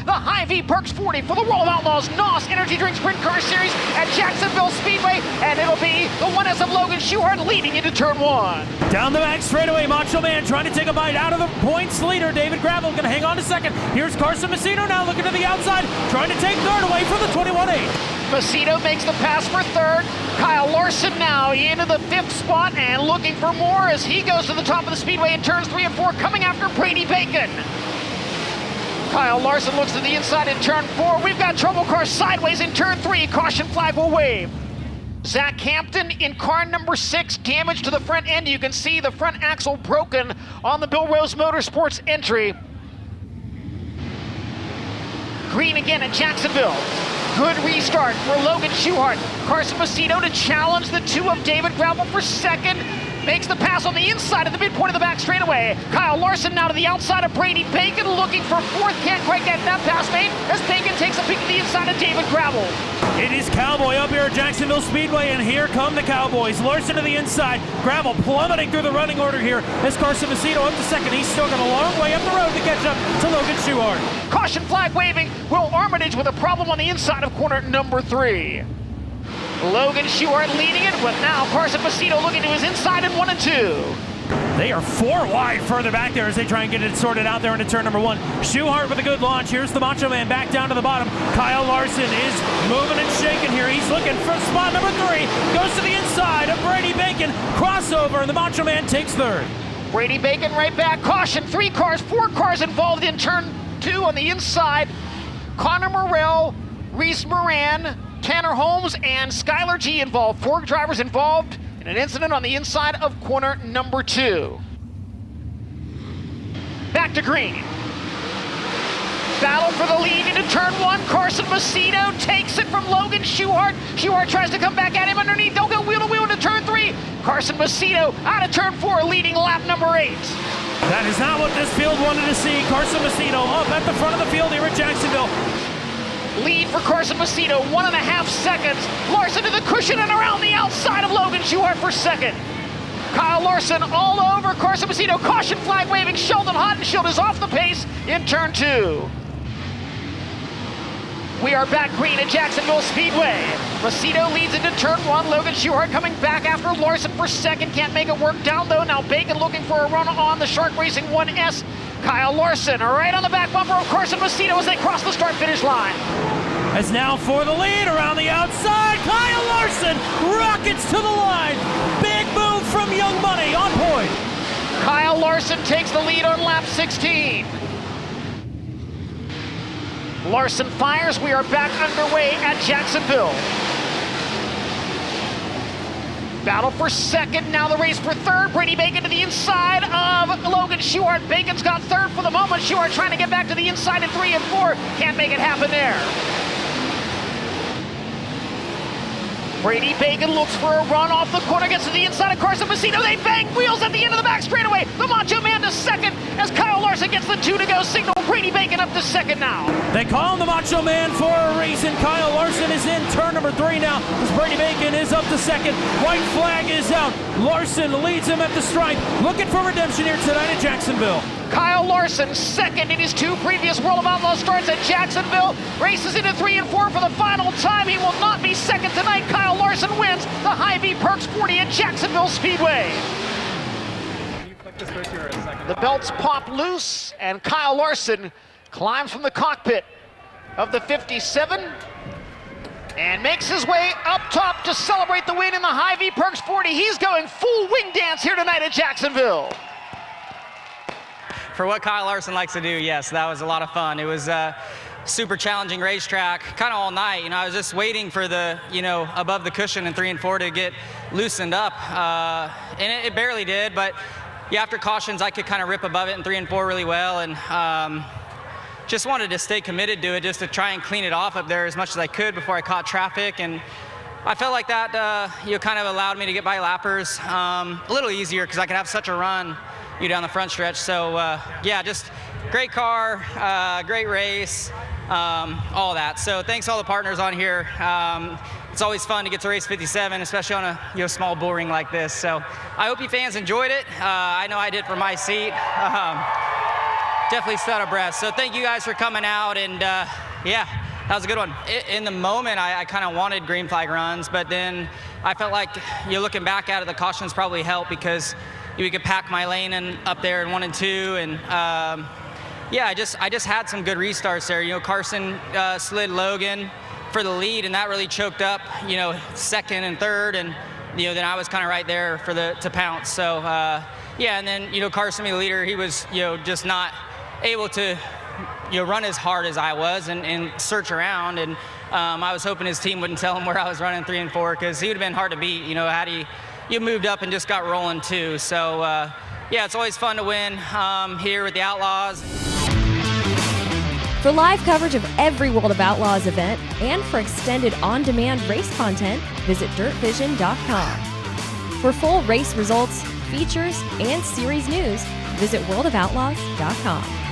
the Hy-Vee Perks 40 for the World of Outlaws NOS Energy Drink Sprint Car Series at Jacksonville Speedway, and it'll be the 1S of Logan Schuchart leading into turn 1. Down the back straightaway, Macho Man trying to take a bite out of the points leader. David Gravel going to hang on to second. Here's Carson Macedo now looking to the outside, trying to take third away from the 21-8. Macedo makes the pass for third. Kyle Larson now into the 5th spot and looking for more as he goes to the top of the speedway in turns 3 and 4, coming after Brady Bacon. Kyle Larson looks to the inside in turn 4. We've got trouble car sideways in turn 3. Caution flag will wave. Zach Hampton in car number 6, damage to the front end. You can see the front axle broken on the Bill Rose Motorsports entry. Green again at Jacksonville. Good restart for Logan Schuchart. Carson Macedo to challenge the 2 of David Gravel for second. Makes the pass on the inside of the midpoint of the back straightaway. Kyle Larson now to the outside of Brady Bacon, looking for 4th. Can't quite get that pass made as Bacon takes a peek to the inside of David Gravel. It is Cowboy up here at Jacksonville Speedway, and here come the Cowboys. Larson to the inside, Gravel plummeting through the running order here as Carson Macedo up to second. He's still got a long way up the road to catch up to Logan Schuchart. Caution flag waving. Will Armitage with a problem on the inside of corner number 3. Logan Schuchart leading it with now Carson Macedo looking to his inside in 1 and 2. They are 4 wide further back there as they try and get it sorted out there into turn number 1. Schuchart with a good launch. Here's the Macho Man back down to the bottom. Kyle Larson is moving and shaking here. He's looking for spot number 3. Goes to the inside of Brady Bacon. Crossover, and the Macho Man takes third. Brady Bacon right back. Caution, 4 cars involved in turn 2 on the inside. Connor Morrell, Reese Moran, Tanner Holmes, and Skylar G involved. 4 drivers involved in an incident on the inside of corner number 2. Back to green. Battle for the lead into turn 1. Carson Macedo takes it from Logan Schuchart. Schuchart tries to come back at him underneath. They'll go wheel to wheel into turn 3. Carson Macedo out of turn 4, leading lap number 8. That is not what this field wanted to see. Carson Macedo up at the front of the field here at Jacksonville. Lead for Carson Macedo, 1.5 seconds. Larson to the cushion and around the outside of Logan Schuchart for second. Kyle Larson all over Carson Macedo. Caution flag waving. Sheldon Haudenschild is off the pace in turn 2. We are back green at Jacksonville Speedway. Macedo leads into turn 1. Logan Schuchart coming back after Larson for second. Can't make it work down though. Now Bacon looking for a run on the Shark Racing 1S. Kyle Larson right on the back bumper of Carson Macedo as they cross the start-finish line. As now for the lead around the outside, Kyle Larson rockets to the line. Big move from Young Money on point. Kyle Larson takes the lead on lap 16. Larson fires. We are back underway at Jacksonville. Battle for second, now the race for third. Brady Bacon to the inside of Logan Schuchart. Bacon's got third for the moment. Schuchart trying to get back to the inside in 3 and 4. Can't make it happen there. Brady Bacon looks for a run off the corner, gets to the inside of Carson Macedo. They bang wheels at the end of the back straightaway. The Macho Man to second as Kyle Larson gets the 2 to go. Signal Brady Bacon up to second now. They call him the Macho Man for a reason. Kyle Larson is in turn number 3 now as Brady Bacon is up to second. White flag is out. Larson leads him at the stripe. Looking for redemption here tonight at Jacksonville. Kyle Larson second in his 2 previous World of Outlaws starts at Jacksonville. Races into 3 and 4 for the final time. He will not be second tonight. Kyle Larson wins the Hy-Vee Perks 40 at Jacksonville Speedway. The belts pop loose and Kyle Larson climbs from the cockpit of the 57 and makes his way up top to celebrate the win in the Hy-Vee Perks 40. He's going full wing dance here tonight at Jacksonville. For what Kyle Larson likes to do, yes, that was a lot of fun. It was a super challenging racetrack, kind of all night. You know, I was just waiting for the, above the cushion in 3 and 4 to get loosened up, and it barely did. But yeah, after cautions, I could kind of rip above it in 3 and 4 really well, and just wanted to stay committed to it, just to try and clean it off up there as much as I could before I caught traffic. And I felt like that, kind of allowed me to get by lappers a little easier because I could have such a run down the front stretch. So yeah, just great car, great race, all that. So thanks all the partners on here. It's always fun to get to race 57, especially on a small bull ring like this. So I hope you fans enjoyed it. I know I did from my seat. definitely stood abreast. So thank you guys for coming out, and yeah, that was a good one. In the moment, I kind of wanted green flag runs, but then I felt like, looking back at it, the cautions probably helped because we could pack my lane up there in 1 and 2, and yeah, I just had some good restarts there. Carson slid Logan for the lead, and that really choked up, second and third, and then I was kind of right there for to pounce. So yeah, and then Carson, the leader, he was just not able to run as hard as I was and search around, and I was hoping his team wouldn't tell him where I was running 3 and 4, because he would have been hard to beat. Had he moved up and just got rolling too. So yeah, it's always fun to win here with the Outlaws. For live coverage of every World of Outlaws event and for extended on-demand race content, visit dirtvision.com. For full race results, features, and series news, visit worldofoutlaws.com.